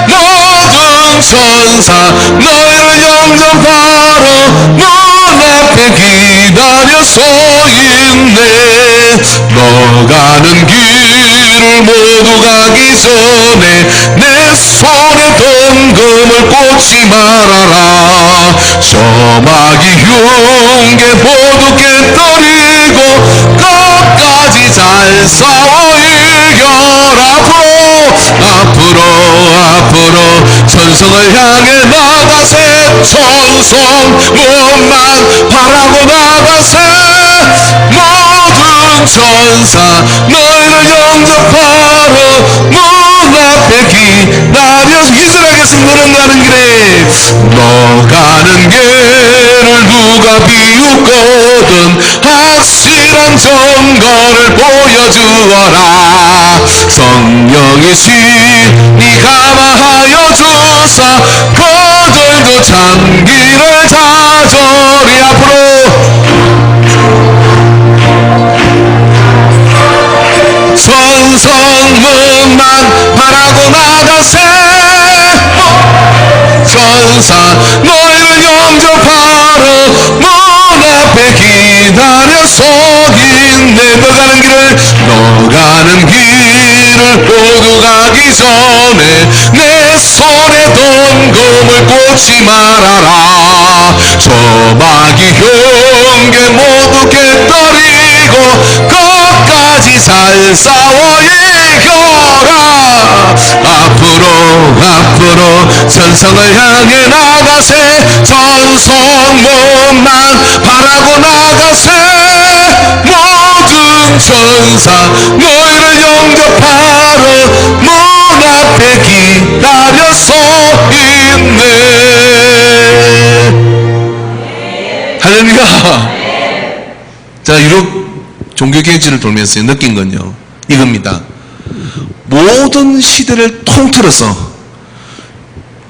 모든 천사 너희를 영접하러 눈앞에 기다려 서 있네. 너 가는 길 길을 모두 가기 전에 내 손에 든 금을 꽂지 말아라. 저마귀 흉계 모두 깨뜨리고 끝까지 잘 싸워 이겨라. 앞으로 천성을 향해 나가세. 천성문만 바라고 나가세. 모든 천사 너희를 영접하러 문 앞에 기다려서 이스라엘에서 너는 가는 길에 너 가는 길을 누가 비웃거든 확실한 증거를 보여주어라. 성령이신 니 감화하여 주사 그들도 참기를 자절히. 앞으로 천성문만 바라고 나가세. 천사 너희를 영접하러 문 앞에 기다려 서 있네. 너 가는 길을 모두 가기 전에 내 손에 든 금을 꽂지 말아라. 저마귀 흉계 모두 깨뜨리고 끝까지 잘 싸워 이겨라. 앞으로 천성을 향해 나가세. 천성문만 바라고 나가세. 모든 천사 너희를 영접하러 문 앞에 기다려 서 있네. 할렐루야. 자, 유럽 종교개혁지를 돌면서 느낀 건요, 이겁니다. 모든 시대를 통틀어서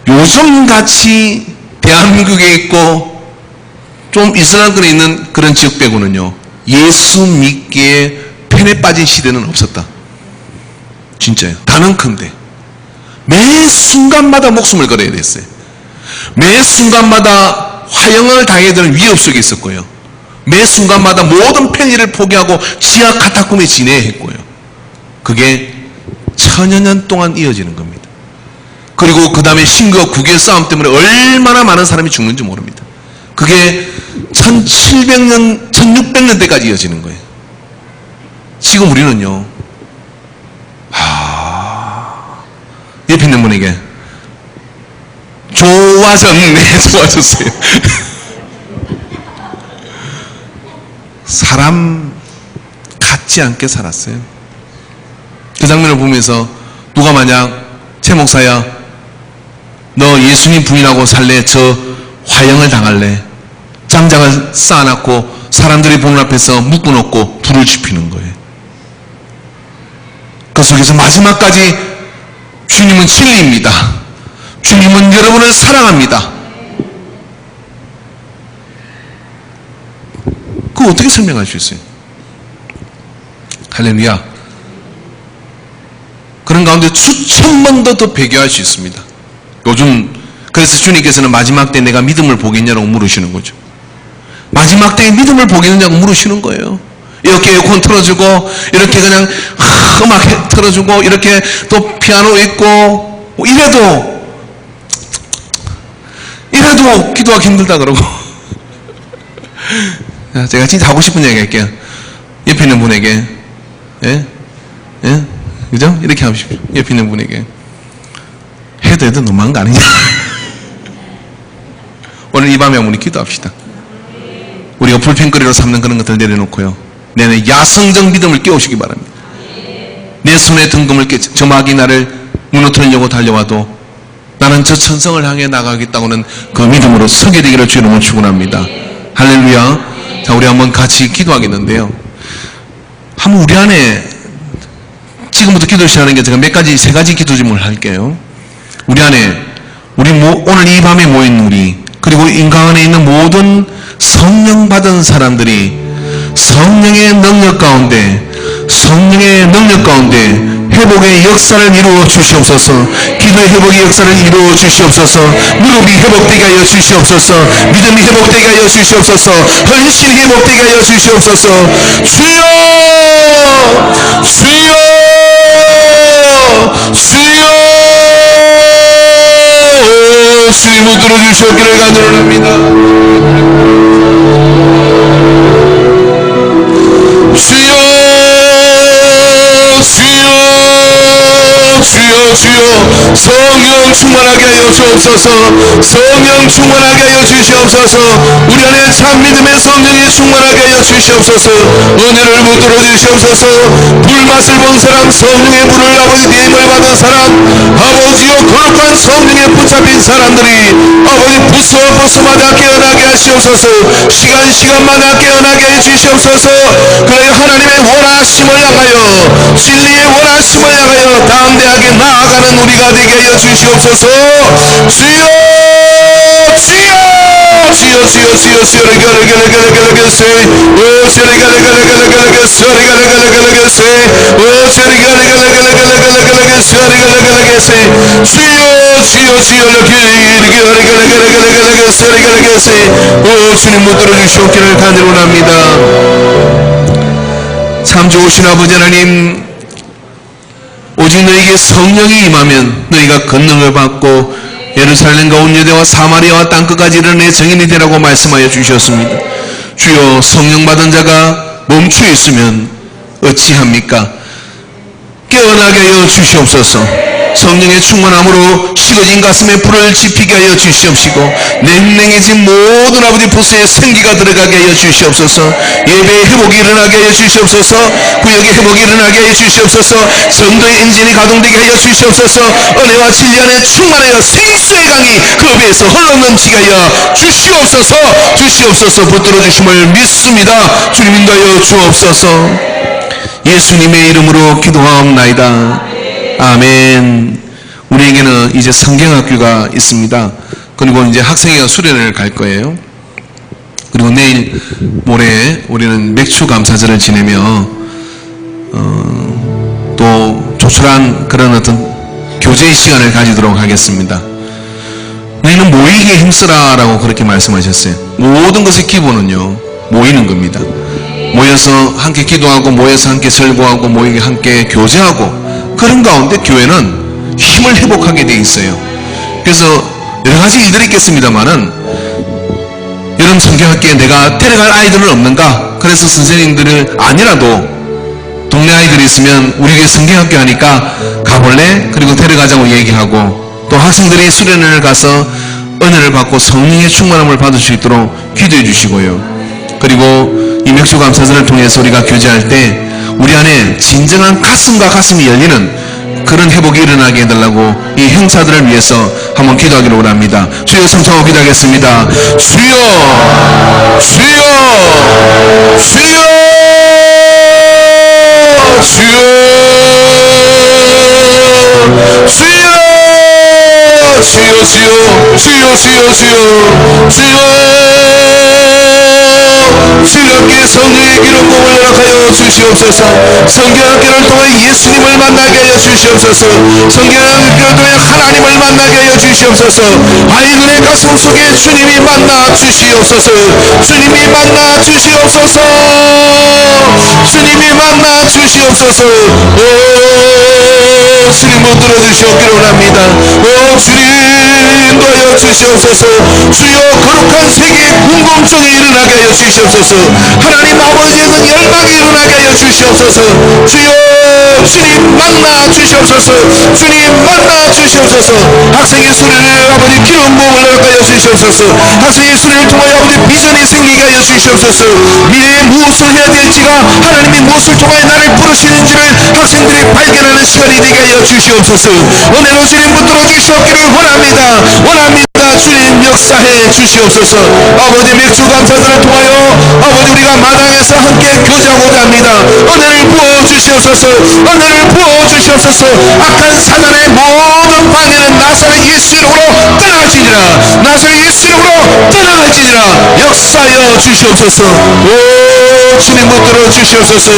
요즘같이 대한민국에 있고 좀 이슬람권에 있는 그런 지역 빼고는요, 예수 믿기에 펜에 빠진 시대는 없었다. 진짜요. 단언컨대 매 순간마다 목숨을 걸어야 됐어요. 매 순간마다 화형을 당해야 되는 위협 속에 있었고요. 매 순간마다 모든 편의를 포기하고 지하 카타콤에 지내야 했고요. 그게 천여 년 동안 이어지는 겁니다. 그리고 그 다음에 신과 국의 싸움 때문에 얼마나 많은 사람이 죽는지 모릅니다. 그게 1700년, 1600년대까지 이어지는 거예요. 지금 우리는요, 옆에 있는 분에게 좋아졌네. 좋아졌어요. 사람 같지 않게 살았어요. 그 장면을 보면서 누가 만약 최 목사야 너 예수님 부인하고 살래? 저 화형을 당할래? 장작을 쌓아놨고 사람들이 보는 앞에서 묶어놓고 불을 지피는 거예요. 그 속에서 마지막까지 주님은 진리입니다. 주님은 여러분을 사랑합니다. 그거 어떻게 설명할 수 있어요? 할렐루야. 그런 가운데 수천 번도 더 배교할 수 있습니다. 요즘 그래서 주님께서는 마지막 때 내가 믿음을 보겠냐고 물으시는 거죠. 마지막 때에 믿음을 보겠느냐고 물으시는 거예요. 이렇게 에어컨 틀어주고 이렇게 그냥 음악 틀어주고 이렇게 또 피아노 있고 이래도 기도하기 힘들다 그러고. 제가 진짜 하고 싶은 얘기 할게요. 옆에 있는 분에게 예? 그죠? 이렇게 하십시오. 옆에 있는 분에게 해도 너무한 거 아니냐. 오늘 이 밤에 우리 기도합시다. 우리가 불펜거리로 삼는 그런 것들 내려놓고요, 내 야성적 믿음을 깨우시기 바랍니다. 내 손에 등금을 저 마귀 나를 무너뜨리려고 달려와도 나는 저 천성을 향해 나가겠다고는 그 믿음으로 서게 되기를 주 이름으로 축원합니다. 할렐루야. 자, 우리 한번 같이 기도하겠는데요, 한번 우리 안에 지금부터 기도 시작하는 게 제가 세 가지 기도 질문을 할게요. 우리 안에 오늘 이 밤에 모인 우리, 그리고 인간 안에 있는 모든 성령 받은 사람들이 성령의 능력 가운데 회복의 역사를 이루어 주시옵소서. 기도의 회복의 역사를 이루어 주시옵소서. 무릎이 회복되게 하여 주시옵소서. 믿음이 회복되게 하여 주시옵소서. 헌신이 회복되게 하여 주시옵소서. 주여 주여 주님 못 들어주셨기를 간절합니다. 주여 성령 충만하게 하여 주옵소서. 성령 충만하게 하여 주시옵소서. 우리 안에 참 믿음의 성령이 충만하게 하여 주시옵소서. 은혜를 붙들어 주시옵소서. 불맛을 본 사람, 성령의 물을 아버지 대임을 받은 사람, 아버지여 거룩한 성령에 붙잡힌 사람들이 아버지 부스마다 깨어나게 하시옵소서. 시간마다 깨어나게 해 주시옵소서. 그래 하나님의 원하심을 향하여, 진리의 원하심을 향하여 담대하게 나아가는 우리가 되게 하여 주시옵소서. 주여 주님 못 들어주시옵기를 간절히 원합니다. 참 좋으신 아버지 하나님, 오직 너에게 성령이 임하면 너희가 권능을 받고 예루살렘과 온 유대와 사마리아와 땅끝까지 이르는 내 증인이 되라고 말씀하여 주셨습니다. 주여, 성령 받은 자가 멈추어 있으면 어찌합니까? 깨어나게 하여 주시옵소서. 성령의 충만함으로 식어진 가슴에 불을 지피게 하여 주시옵시고, 냉랭해진 모든 아버지 부스에 생기가 들어가게 하여 주시옵소서. 예배의 회복이 일어나게 하여 주시옵소서. 구역의 회복이 일어나게 하여 주시옵소서. 성도의 엔진이 가동되게 하여 주시옵소서. 은혜와 진리 안에 충만하여 생수의 강이 그 배에서 흘러넘치게 하여 주시옵소서. 붙들어 주심을 믿습니다. 주님 인도하여 주옵소서. 예수님의 이름으로 기도하옵나이다. 아멘. 우리에게는 이제 성경학교가 있습니다. 그리고 이제 학생회가 수련회를 갈 거예요. 그리고 내일 모레 우리는 맥주 감사절을 지내며 또 조촐한 그런 어떤 교제의 시간을 가지도록 하겠습니다. 너희는 모이기에 힘쓰라 라고 그렇게 말씀하셨어요. 모든 것의 기본은요, 모이는 겁니다. 모여서 함께 기도하고, 모여서 함께 설교하고, 모이게 함께 교제하고, 그런 가운데 교회는 힘을 회복하게 돼 있어요. 그래서 여러 가지 일들이 있겠습니다만은, 여러분 성경학교에 내가 데려갈 아이들은 없는가? 그래서 선생님들을 아니라도 동네 아이들이 있으면 우리 교회 성경학교 하니까 가볼래? 그리고 데려가자고 얘기하고, 또 학생들이 수련회를 가서 은혜를 받고 성령의 충만함을 받을 수 있도록 기도해 주시고요. 그리고 이 맥주 감사절을 통해서 우리가 교제할 때 우리 안에 진정한 가슴과 가슴이 열리는 그런 회복이 일어나게 해달라고 이 행사들을 위해서 한번 기도하기로 원합니다. 주여, 성창하고 기도하겠습니다. 주여 주님께 성령의 기름 부음을 허락하여 주시옵소서. 성경학교를 통해 예수님을 만나게 하여 주시옵소서. 성경학교를 통해 하나님을 만나게 하여 주시옵소서. 아이들의 가슴 속에 주님이 만나 주시옵소서. 주님이 만나 주시옵소서. 주님 못 들어주시옵기를 원합니다. 주님 인도하여 주시옵소서. 주여, 거룩한 세계의 궁금증이 일어나게 하여 주시옵소서. 하나님 아버지에는 열망이 일어나게 하여 주시옵소서. 주여, 주님 만나 주시옵소서. 학생의 수련을 아버지 기름 부음을 허락하여 주시옵소서. 학생의 수련을 통하여 아버지 비전이 생기게 하여 주시옵소서. 미래에 무엇을 해야 될지가, 하나님이 무엇을 통하여 나를 부르시는지를 학생들이 발견하는 시간이 되게 하여 주시옵소서. 은혜로 주님 붙들어 주시옵기를 원합니다. 주님 역사해 주시옵소서. 아버지 맥주 감사들을 통하여 아버지 우리가 마당에서 함께 교제하고자 합니다. 은혜를 부어 주시옵소서. 악한 사단의 모든 방해는 나사렛 예수 이름으로 떠나갈지니라. 역사하여 주시옵소서. 주님 붙들어 주시옵소서.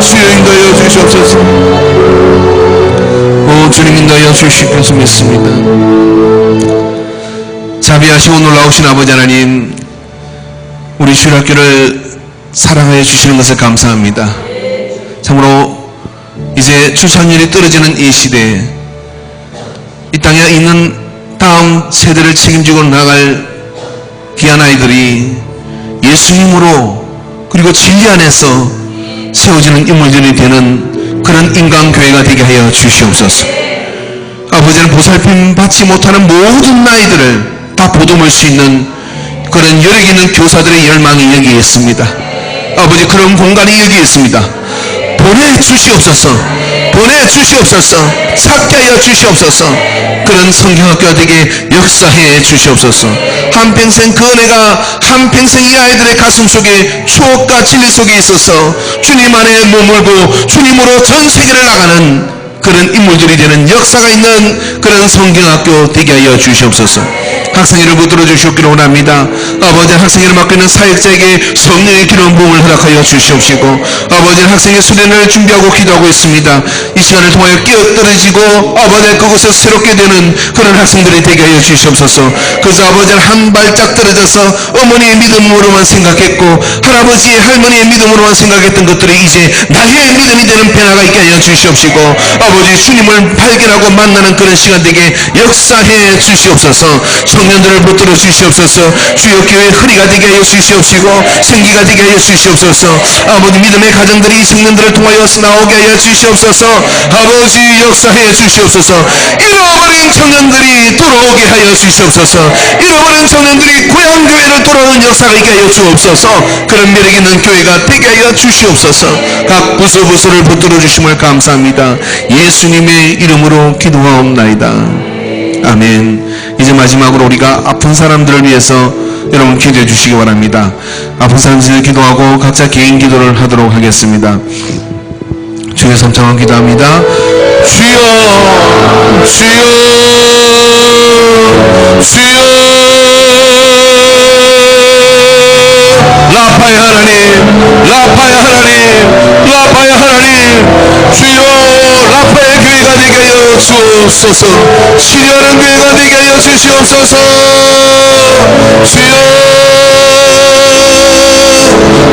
주여 인도하여 주시옵소서. 주님 인도하여 주실 것을 믿습니다. 자비하시고 놀라우신 아버지 하나님, 우리 주일학교를 사랑하여 주시는 것을 감사합니다. 참으로 이제 출산율이 떨어지는 이 시대에 이 땅에 있는 다음 세대를 책임지고 나갈 귀한 아이들이 예수님으로 그리고 진리 안에서 세워지는 인물들이 되는 그런 인간교회가 되게 하여 주시옵소서. 아버지는 보살핌 받지 못하는 모든 아이들을 다 보듬을 수 있는 그런 여력 있는 교사들의 열망이 여기에 있습니다. 아버지, 그런 공간이 여기에 있습니다. 보내주시옵소서. 보내주시옵소서. 찾게 하여 주시옵소서. 그런 성경학교가 되게 역사해 주시옵소서. 한평생 그 은혜가 한평생 이 아이들의 가슴 속에 추억과 진리 속에 있어서 주님 안에 머물고 주님으로 전 세계를 나가는 그런 인물들이 되는 역사가 있는 그런 성경학교 되게 하여 주시옵소서. 학생회를 붙들어 주시옵기를 원합니다. 아버지, 학생회를 맡고 있는 사역자에게 성령의 기름 부음을 허락하여 주시옵시고, 아버지는 학생회 수련회를 준비하고 기도하고 있습니다. 이 시간을 통하여 끼어떨어지고 아버지 그곳에 새롭게 되는 그런 학생들이 되게 하여 주시옵소서. 그래서 아버지는 한 발짝 떨어져서 어머니의 믿음으로만 생각했고 할아버지의 할머니의 믿음으로만 생각했던 것들이 이제 나의 믿음이 되는 변화가 있게 하여 주시옵시고, 아버지 주님을 발견하고 만나는 그런 시간 되게 역사해 주시옵소서. 청년들을 붙들어 주시옵소서. 주여 교회 허리가 되게 하여 주시옵시고 생기가 되게 하여 주시옵소서. 아버지 믿음의 가정들이 이 청년들을 통하여서 나오게 하여 주시옵소서. 아버지 역사해 주시옵소서. 잃어버린 청년들이 돌아오게 하여 주시옵소서. 잃어버린 청년들이 고향 교회를 돌아오는 역사가 있게 하여 주옵소서. 그런 매력 있는 교회가 되게 하여 주시옵소서. 각 부서부서를 붙들어 주심을 감사합니다. 예수님의 이름으로 기도하옵나이다. 아멘. 이제 마지막으로 우리가 아픈 사람들을 위해서 여러분 기도해 주시기 바랍니다. 아픈 사람들을 기도하고 각자 개인 기도를 하도록 하겠습니다. 주여 삼창한 기도합니다. 주여, 주여, 주여, 라파의 하나님, 라파의 하나님, 라파의 하나님, 주여, 라파의 교회가 되게 하여 주옵소서. 치료하는 교회가 되게 하여 주시옵소서. 주여,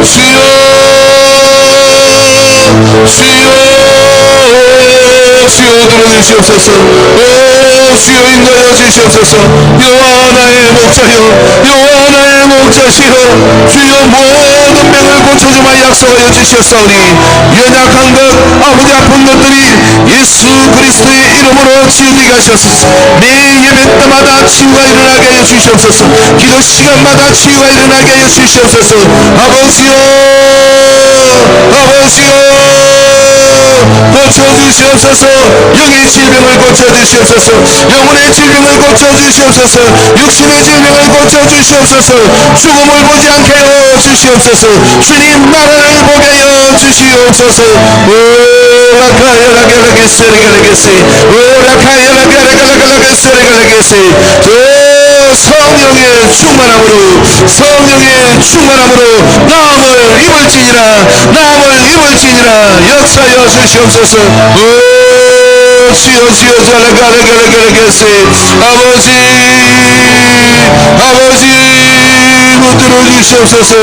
주여, 주여, 주여 들어주시옵소서. 오 주여 인도하여 주시옵소서. 여호와 나의 목자여, 여호와 나의 목자시여, 주여 모든 병을 고쳐주마 약속하여 주시옵사오니 연약한 것 아버지 아픈 것들이 예수 그리스도의 이름으로 치유되게 하시옵소서. 매 예배 때마다 치유가 일어나게 하여 주시옵소서. 기도 시간마다 치유가 일어나게 하여 주시옵소서. 아버지여, 아버지여, 고쳐주시옵소서. 영의 질병을 고쳐주시옵소서. 영혼의 질병을 고쳐주시옵소서. 육신의 질병을 고쳐주시옵소서. 죽음을 보지 않게 하여 주시옵소서. 주님 나라를 보게 하여 주시옵소서. 성령의 충만함으로, 성령의 충만함으로 나음을 입을지니라, 나음을 입을지니라. 역사하여 주시옵소서. 주여, 주여, 잘라가라가라가라가세. 아버지, 아버지 붙들어 주시옵소서.